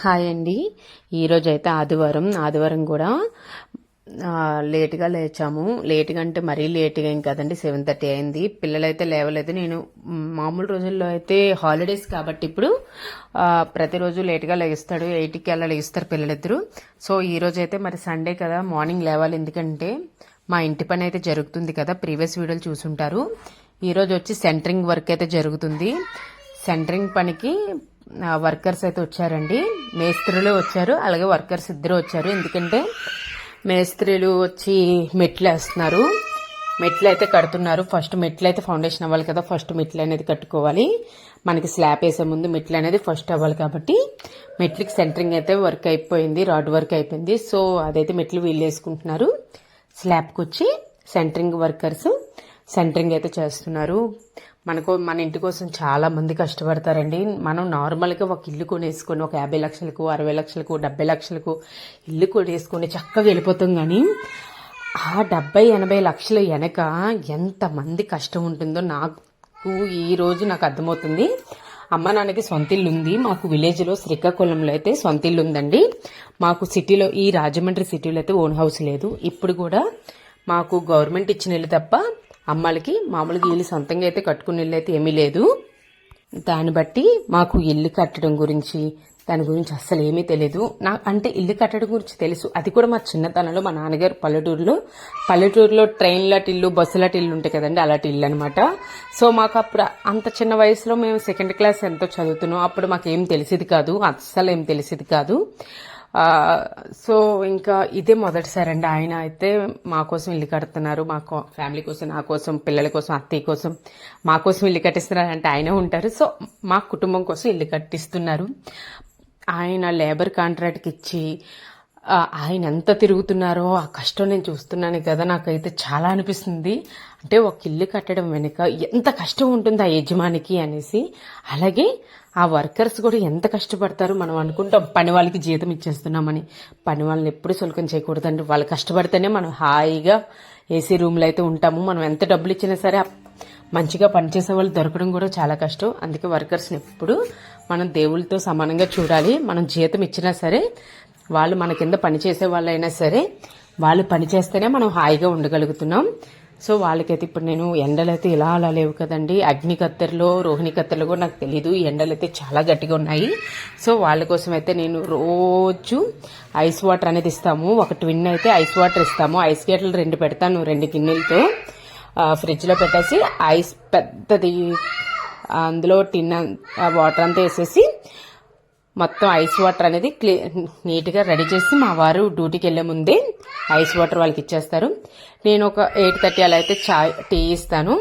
Hi అండి. ఈరోజు అయితే ఆదివారం కూడా లేట్గా లేచాము. లేట్గా అంటే మరీ లేట్గా ఏం కదండి, 7:30 అయింది. పిల్లలైతే లేవలేదు. నేను మామూలు రోజుల్లో అయితే హాలిడేస్ కాబట్టి ఇప్పుడు ప్రతిరోజు లేట్గా లేస్తాడు. 8కి అలా లేస్తారు పిల్లలిద్దరు. సో ఈ రోజు అయితే మరి సండే కదా, మార్నింగ్ లేవాలి. ఎందుకంటే మా ఇంటి పని అయితే జరుగుతుంది కదా, ప్రీవియస్ వీడియోలు చూసుంటారు. ఈరోజు వచ్చి సెంటరింగ్ వర్క్ అయితే జరుగుతుంది. సెంటరింగ్ పనికి వర్కర్స్ అయితే వచ్చారండి. మేస్త్రీలు వచ్చారు, అలాగే వర్కర్స్ ఇద్దరు వచ్చారు. ఎందుకంటే మేస్త్రీలు వచ్చి మెట్లు వేస్తున్నారు, మెట్లు అయితే కడుతున్నారు. ఫస్ట్ మెట్లు అయితే ఫౌండేషన్ అవ్వాలి కదా, ఫస్ట్ మెట్లు అనేది కట్టుకోవాలి. మనకి స్లాబ్ వేసే ముందు మెట్లు అనేది ఫస్ట్ అవ్వాలి కాబట్టి మెట్లకి సెంటరింగ్ అయితే వర్క్ అయిపోయింది, రాడ్ వర్క్ అయిపోయింది. సో అదైతే మెట్లు వీళ్ళు వేసుకుంటున్నారు. స్లాబ్కి వచ్చి సెంటరింగ్ వర్కర్స్ సెంటరింగ్ అయితే చేస్తున్నారు. మన ఇంటి కోసం చాలా మంది కష్టపడతారండి. మనం నార్మల్గా ఒక ఇల్లు కొనేసుకొని ఒక 50 లక్షలకు, 60 లక్షలకు, 70 లక్షలకు ఇల్లు కొనేసుకొని చక్కగా వెళ్ళిపోతాం. కానీ ఆ 70-80 లక్షల వెనక ఎంతమంది కష్టం ఉంటుందో నాకు ఈ రోజు నాకు అర్థమవుతుంది. అమ్మ నాన్నకి సొంత ఇల్లు ఉంది. మాకు విలేజ్లో శ్రీకాకుళంలో అయితే సొంత ఇల్లు ఉందండి. మాకు సిటీలో, ఈ రాజమండ్రి సిటీలో అయితే ఓన్ హౌస్ లేదు. ఇప్పుడు కూడా మాకు గవర్నమెంట్ ఇచ్చిన ఇల్లు తప్ప అమ్మాలకి మామూలుగా ఇల్లు సొంతంగా అయితే కట్టుకునే ఇల్లు అయితే ఏమీ లేదు. దాన్ని బట్టి మాకు ఇల్లు కట్టడం గురించి, దాని గురించి అస్సలు ఏమీ తెలియదు. అంటే ఇల్లు కట్టడం గురించి తెలుసు, అది కూడా మా చిన్నతనంలో మా నాన్నగారు పల్లెటూరులో ట్రైన్లాటి ఇల్లు, బస్సులాటి ఇల్లు ఉంటాయి కదండి, అలాంటి ఇల్లు అనమాట. సో మాకు అప్పుడు అంత చిన్న వయసులో మేము 2nd క్లాస్ ఎంతో చదువుతున్నాం. అప్పుడు మాకు ఏం తెలిసేది కాదు, అస్సలు ఏం తెలిసేది కాదు. సో ఇంకా ఇదే మొదటిసారి అండి. ఆయన అయితే మా కోసం ఇల్లు కడుతున్నారు, మా ఫ్యామిలీ కోసం, నా కోసం, పిల్లల కోసం, అత్తయ్య కోసం, మా కోసం ఇల్లు కట్టిస్తున్నారు. అంటే ఆయన ఉంటారు. సో మా కుటుంబం కోసం ఇల్లు కట్టిస్తున్నారు. ఆయన లేబర్ కాంట్రాక్ట్కి ఇచ్చి ఆయన ఎంత తిరుగుతున్నారో ఆ కష్టం నేను చూస్తున్నాను కదా, నాకైతే చాలా అనిపిస్తుంది. అంటే ఒక ఇల్లు కట్టడం వెనుక ఎంత కష్టం ఉంటుంది ఆ యజమానికి అనేసి. అలాగే ఆ వర్కర్స్ కూడా ఎంత కష్టపడతారు. మనం అనుకుంటాం పని వాళ్ళకి జీతం ఇచ్చేస్తున్నామని. పని వాళ్ళని ఎప్పుడు సులకం చేయకూడదండి. వాళ్ళు కష్టపడితేనే మనం హాయిగా ఏసీ రూమ్లో అయితే ఉంటాము. మనం ఎంత డబ్బులు ఇచ్చినా సరే మంచిగా పనిచేసే వాళ్ళు దొరకడం కూడా చాలా కష్టం. అందుకే వర్కర్స్ని ఎప్పుడు మనం దేవుళ్ళతో సమానంగా చూడాలి. మనం జీతం ఇచ్చినా సరే, వాళ్ళు మన కింద పనిచేసే వాళ్ళైనా సరే, వాళ్ళు పని చేస్తేనే మనం హాయిగా ఉండగలుగుతున్నాం. సో వాళ్ళకైతే ఇప్పుడు నేను ఎండలైతే ఇలా అలా లేవు కదండి. అగ్ని కత్తెరలో, రోహిణి కత్తెరలో కూడా నాకు తెలీదు. ఈ ఎండలైతే చాలా గట్టిగా ఉన్నాయి. సో వాళ్ళ కోసం అయితే నేను రోజు ఐస్ వాటర్ అనేది ఇస్తాము. ఒక ట్విన్ అయితే ఐస్ వాటర్ ఇస్తాము. ఐస్ గేట్లు 2 పెడతాను, 2 గిన్నెలతో ఫ్రిడ్జ్లో పెట్టేసి ఐస్ పెద్దది అందులో టిన్ వాటర్ అంతా వేసేసి మొత్తం ఐస్ వాటర్ అనేది నీట్గా రెడీ చేసి మా వారు డ్యూటీకి వెళ్లే ముందే ఐస్ వాటర్ వాళ్ళకి ఇచ్చేస్తారు. నేను ఒక 8:30 అలా అయితే టీ ఇస్తాను.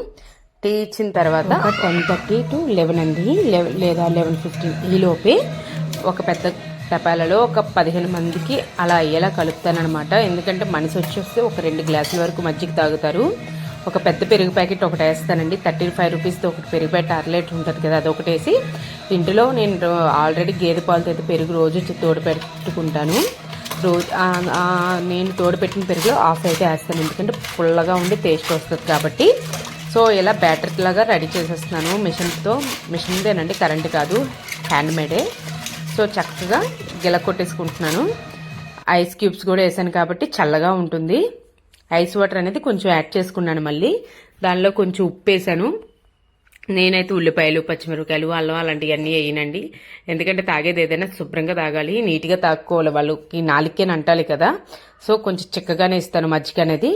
టీ ఇచ్చిన తర్వాత 10:30 to 11 అండి, లేదా 11:15 ఈ లోపే ఒక పెద్ద టపాలలో ఒక 15 మందికి అలా అయ్యేలా కలుపుతానమాట. ఎందుకంటే మనిషి వచ్చేస్తే ఒక 2 గ్లాసుల వరకు మజ్జిగ తాగుతారు. ఒక పెద్ద పెరుగు ప్యాకెట్ ఒకటి వేస్తానండి. 35 రూపీస్తో ఒకటి పెరుగు ప్యాకెట్ 1 లీటర్ ఉంటుంది కదా, అది ఒకటి వేసి ఇంటిలో నేను ఆల్రెడీ గేదె పాలతో అయితే పెరుగు రోజు తోడు పెట్టుకుంటాను. నేను తోడు పెట్టిన పెరుగులో హాఫ్ అయితే వేస్తాను, ఎందుకంటే పుల్లగా ఉండి టేస్ట్ వస్తుంది కాబట్టి. సో ఇలా బ్యాటర్ లాగా రెడీ చేసేస్తున్నాను మిషన్దేనండి, కరెంట్ కాదు, హ్యాండ్ మేడే. సో చక్కగా గిల కొట్టేసుకుంటున్నాను. ఐస్ క్యూబ్స్ కూడా వేసాను కాబట్టి చల్లగా ఉంటుంది. ఐస్ వాటర్ అనేది కొంచెం యాడ్ చేసుకున్నాను. మళ్ళీ దానిలో కొంచెం ఉప్పు వేసాను. నేనైతే ఉల్లిపాయలు, పచ్చిమిరపకాయలు, అల్లం అలాంటివన్నీ వేయనండి. ఎందుకంటే తాగేది ఏదైనా శుభ్రంగా తాగాలి, నీట్గా తాక్కోవాలి. వాళ్ళకి నాలుగుకే అంటాలి కదా. సో కొంచెం చిక్కగానే ఇస్తాను మజ్జిగ అనేది.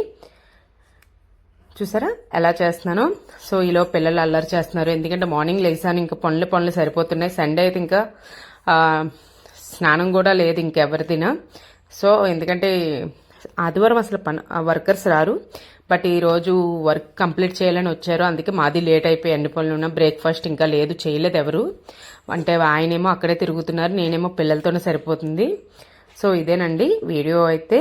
చూసారా ఎలా చేస్తున్నాను. సో ఈలో పిల్లలు అల్లరి చేస్తున్నారు. ఎందుకంటే మార్నింగ్ లేసాను, ఇంకా పనులు సరిపోతున్నాయి. సండే అయితే ఇంకా స్నానం కూడా లేదు ఇంకెవరిదినా. సో ఎందుకంటే ఆదివారం అసలు వర్కర్స్ రారు. బట్ ఈరోజు వర్క్ కంప్లీట్ చేయాలని వచ్చారు. అందుకే మాది లేట్ అయిపోయి అన్ని పనులు ఉన్నా. బ్రేక్ఫాస్ట్ ఇంకా లేదు, చేయలేదు ఎవరు. అంటే ఆయనేమో అక్కడే తిరుగుతున్నారు, నేనేమో పిల్లలతోనే సరిపోతుంది. సో ఇదేనండి వీడియో అయితే.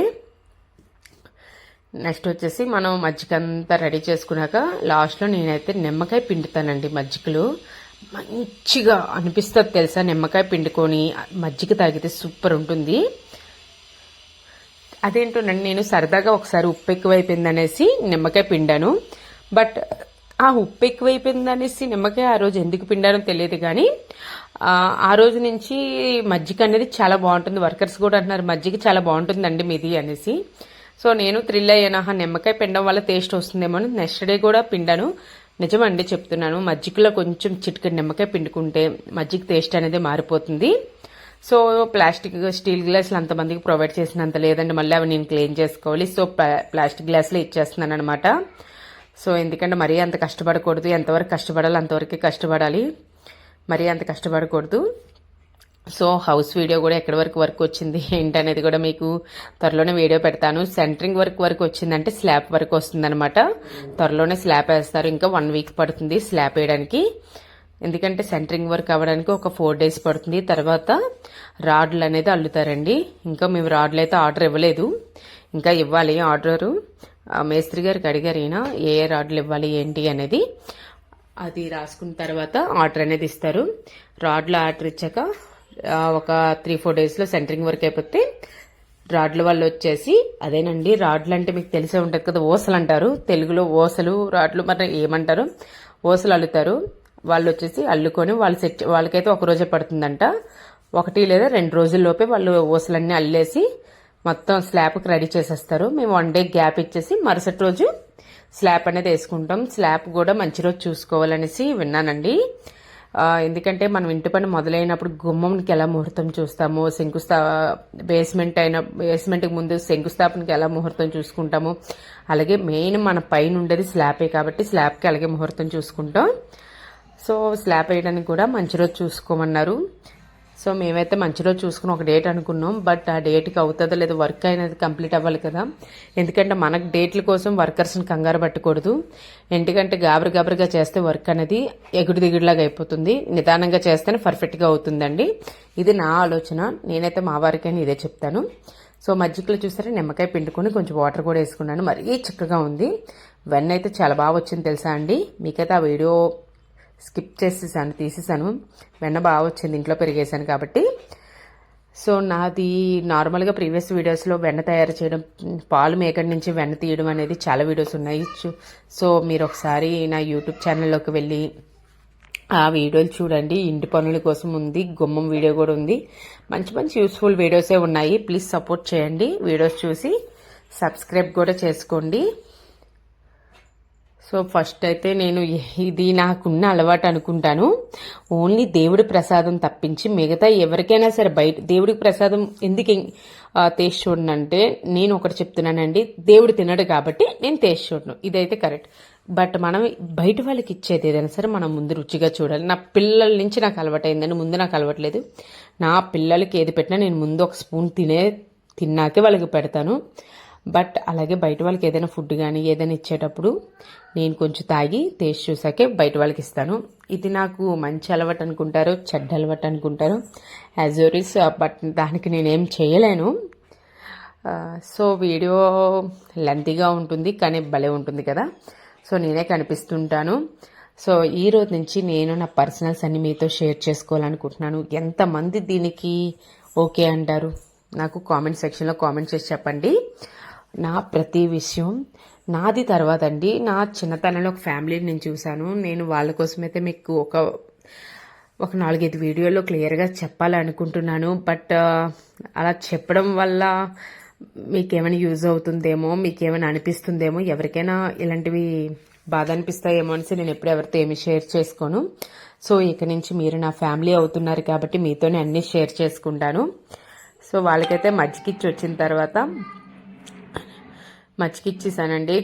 నెక్స్ట్ వచ్చేసి మనం మజ్జిగ అంతా రెడీ చేసుకున్నాక లాస్ట్లో నేనైతే నిమ్మకాయ పిండుతానండి. మజ్జిగలో మంచిగా అనిపిస్తుంది తెలుసా, నిమ్మకాయ పిండుకొని మజ్జిగ తాగితే సూపర్ ఉంటుంది. అదేంటోనండి, నేను సరదాగా ఒకసారి ఉప్పు ఎక్కువైపోయింది అనేసి నిమ్మకాయ పిండాను. బట్ ఆ ఉప్పు ఎక్కువైపోయింది అనేసి నిమ్మకాయ ఆ రోజు ఎందుకు పిండారో తెలియదు కానీ ఆ రోజు నుంచి మజ్జిగ అనేది చాలా బాగుంటుంది. వర్కర్స్ కూడా అంటున్నారు మజ్జిగ చాలా బాగుంటుందండి మీది అనేసి. సో నేను థ్రిల్ అయ్యాను, నిమ్మకాయ పిండడం వల్ల టేస్ట్ వస్తుందేమో అని. నెక్స్ట్ డే కూడా పిండాను. నిజమండి చెప్తున్నాను, మజ్జిగలో కొంచెం చిటికెడు నిమ్మకాయ పిండుకుంటే మజ్జిగ టేస్ట్ అనేది మారిపోతుంది. సో ప్లాస్టిక్ స్టీల్ గ్లాసులు అంతమందికి ప్రొవైడ్ చేసినంత లేదండి, మళ్ళీ అవి నేను క్లీన్ చేసుకోవాలి. సో ప్లాస్టిక్ గ్లాసులు ఇచ్చేస్తున్నాను అనమాట. సో ఎందుకంటే మరీ అంత కష్టపడకూడదు, ఎంతవరకు కష్టపడాలి అంతవరకు కష్టపడాలి, మరీ అంత కష్టపడకూడదు. సో హౌస్ వీడియో కూడా ఎక్కడి వరకు వర్క్ వచ్చింది ఏంటనేది కూడా మీకు త్వరలోనే వీడియో పెడతాను. సెంటరింగ్ వర్క్ వరకు వచ్చిందంటే స్లాబ్ వరకు వస్తుందన్నమాట. త్వరలోనే స్లాబ్ వేస్తారు, ఇంకా 1 వీక్ పడుతుంది స్లాబ్ వేయడానికి. ఎందుకంటే సెంటరింగ్ వర్క్ అవ్వడానికి ఒక 4 days పడుతుంది. తర్వాత రాడ్లు అనేది అల్లుతారండి. ఇంకా మేము రాడ్లు అయితే ఆర్డర్ ఇవ్వలేదు, ఇంకా ఇవ్వాలి ఆర్డరు. మేస్త్రి గారికి అడిగారు ఈయన ఏ రాడ్లు ఇవ్వాలి ఏంటి అనేది. అది రాసుకున్న తర్వాత ఆర్డర్ అనేది ఇస్తారు. రాడ్లు ఆర్డర్ ఇచ్చాక ఒక 3-4 daysలో సెంటరింగ్ వర్క్ అయిపోతే రాడ్ల వాళ్ళు వచ్చేసి, అదేనండి రాడ్లు అంటే మీకు తెలిసే ఉంటుంది కదా, ఓసలు అంటారు తెలుగులో. ఓసలు రాడ్లు మరి ఏమంటారు, ఓసలు అల్లుతారు. వాళ్ళు వచ్చేసి అల్లుకొని వాళ్ళకైతే ఒక రోజే పడుతుందంట. 1 లేదా 2 రోజుల్లోపే వాళ్ళు ఓసలన్నీ అల్లేసి మొత్తం స్లాబ్కి రెడీ చేసేస్తారు. మేము 1 day గ్యాప్ ఇచ్చేసి మరుసటి రోజు స్లాబ్ అనేది వేసుకుంటాం. స్లాబ్ కూడా మంచి రోజు చూసుకోవాలనేసి విన్నానండి. ఎందుకంటే మనం ఇంటి పని మొదలైనప్పుడు గుమ్మంకి ఎలా ముహూర్తం చూస్తాము, బేస్మెంట్కి ముందు శంకుస్థాపనకి ఎలా ముహూర్తం చూసుకుంటాము, అలాగే మెయిన్ మన పైన ఉండేది స్లాబే కాబట్టి స్లాబ్కి అలాగే ముహూర్తం చూసుకుంటాం. సో స్లాబ్ వేయడానికి కూడా మంచి రోజు చూసుకోమన్నారు. సో మేమైతే మంచి రోజు చూసుకుని ఒక డేట్ అనుకున్నాం, బట్ ఆ డేట్కి అవుతుందో లేదో, వర్క్ అనేది కంప్లీట్ అవ్వాలి కదా. ఎందుకంటే మనకు డేట్ల కోసం వర్కర్స్ని కంగారు పట్టకూడదు. ఎందుకంటే గాబరిగా చేస్తే వర్క్ అనేది ఎగుడు దిగుడులాగా అయిపోతుంది. నిదానంగా చేస్తేనే పర్ఫెక్ట్గా అవుతుందండి. ఇది నా ఆలోచన, నేనైతే మా వారికైనా ఇదే చెప్తాను. సో మజ్జిగలో చూసారా నిమ్మకాయ పిండుకొని కొంచెం వాటర్ కూడా వేసుకున్నాను. మరీ చిక్కగా ఉంది. వెన్న అయితే చాలా బాగా వచ్చింది తెలుసా అండి. మీకైతే ఆ వీడియో స్కిప్ చేసేసాను, తీసేసాను. వెన్న బాగా వచ్చింది, ఇంట్లో పెరిగేసాను కాబట్టి. సో నాది నార్మల్గా ప్రీవియస్ వీడియోస్లో వెన్న తయారు చేయడం, పాలు మేకడి నుంచి వెన్న తీయడం అనేది చాలా వీడియోస్ ఉన్నాయి. సో మీరు ఒకసారి నా యూట్యూబ్ ఛానల్లోకి వెళ్ళి ఆ వీడియోలు చూడండి. ఇంటి పనుల కోసం ఉంది, గుమ్మం వీడియో కూడా ఉంది. మంచి యూస్ఫుల్ వీడియోసే ఉన్నాయి. ప్లీజ్ సపోర్ట్ చేయండి, వీడియోస్ చూసి సబ్స్క్రైబ్ కూడా చేసుకోండి. సో ఫస్ట్ అయితే నేను ఇది నాకున్న అలవాటు అనుకుంటాను, ఓన్లీ దేవుడి ప్రసాదం తప్పించి మిగతా ఎవరికైనా సరే బయట దేవుడికి ప్రసాదం ఎందుకు టేస్ట్ చూడను అంటే, నేను ఒకటి చెప్తున్నానండి, దేవుడు తినడు కాబట్టి నేను టేస్ట్ చూడను, ఇదైతే కరెక్ట్. బట్ మనం బయట వాళ్ళకి ఇచ్చేది ఏదైనా సరే మనం ముందు రుచిగా చూడాలి. నా పిల్లల నుంచి నాకు అలవాటైందని, ముందు నాకు అలవాట్లేదు. నా పిల్లలకి ఏది పెట్టినా నేను ముందు ఒక స్పూన్ తిన్నాకే వాళ్ళకి పెడతాను. బట్ అలాగే బయట వాళ్ళకి ఏదైనా ఫుడ్ కానీ ఏదైనా ఇచ్చేటప్పుడు నేను కొంచెం తాగి టేస్ట్ చూసాకే బయట వాళ్ళకి ఇస్తాను. ఇది నాకు మంచి అలవాటు అనుకుంటారు, చెడ్డ అలవాటు అనుకుంటారు, యాజ్ యూరిస్. బట్ దానికి నేనేం చేయలేను. సో వీడియో లెంతీగా ఉంటుంది కానీ భలే ఉంటుంది కదా. సో నేనే కనిపిస్తుంటాను. సో ఈ రోజు నుంచి నేను నా పర్సనల్స్ అన్ని మీతో షేర్ చేసుకోవాలనుకుంటున్నాను. ఎంతమంది దీనికి ఓకే అంటారు నాకు కామెంట్ సెక్షన్లో కామెంట్ చేసి చెప్పండి. నా ప్రతి విషయం నాది తర్వాత అండి, నా చిన్నతనంలో ఒక ఫ్యామిలీని నేను చూశాను. నేను వాళ్ళ కోసమైతే మీకు ఒక 4-5 వీడియోలో క్లియర్గా చెప్పాలనుకుంటున్నాను. బట్ అలా చెప్పడం వల్ల మీకేమైనా యూజ్ అవుతుందేమో, మీకేమైనా అనిపిస్తుందేమో, ఎవరికైనా ఇలాంటివి బాధ అనిపిస్తాయేమో అనేసి నేను ఎప్పుడు ఎవరితో ఏమి షేర్ చేసుకోను. సో ఇక నుంచి మీరు నా ఫ్యామిలీ అవుతున్నారు కాబట్టి మీతోనే అన్నీ షేర్ చేసుకుంటాను. సో వాళ్ళకైతే మజ్జిగిచ్చి వచ్చిన తర్వాత మజ్జిగిచ్చేసానండి.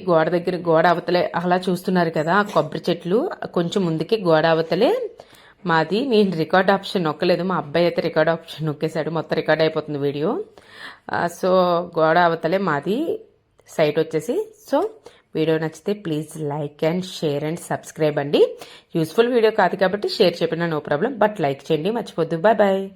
గోడ అవతలే అలా చూస్తున్నారు కదా కొబ్బరి చెట్లు, కొంచెం ముందుకి గోడ అవతలే మాది. నేను రికార్డ్ ఆప్షన్ నొక్కలేదు, మా అబ్బాయి అయితే రికార్డ్ ఆప్షన్ నొక్కేశాడు, మొత్తం రికార్డ్ అయిపోతుంది వీడియో. సో గోడ అవతలే మాది సైట్ వచ్చేసి. సో వీడియో నచ్చితే please like and share and subscribe అండి. యూస్ఫుల్ వీడియో కాదు కాబట్టి షేర్ చెప్పినా నో ప్రాబ్లం, బట్ లైక్ చేయండి మర్చిపోద్దు. Bye bye.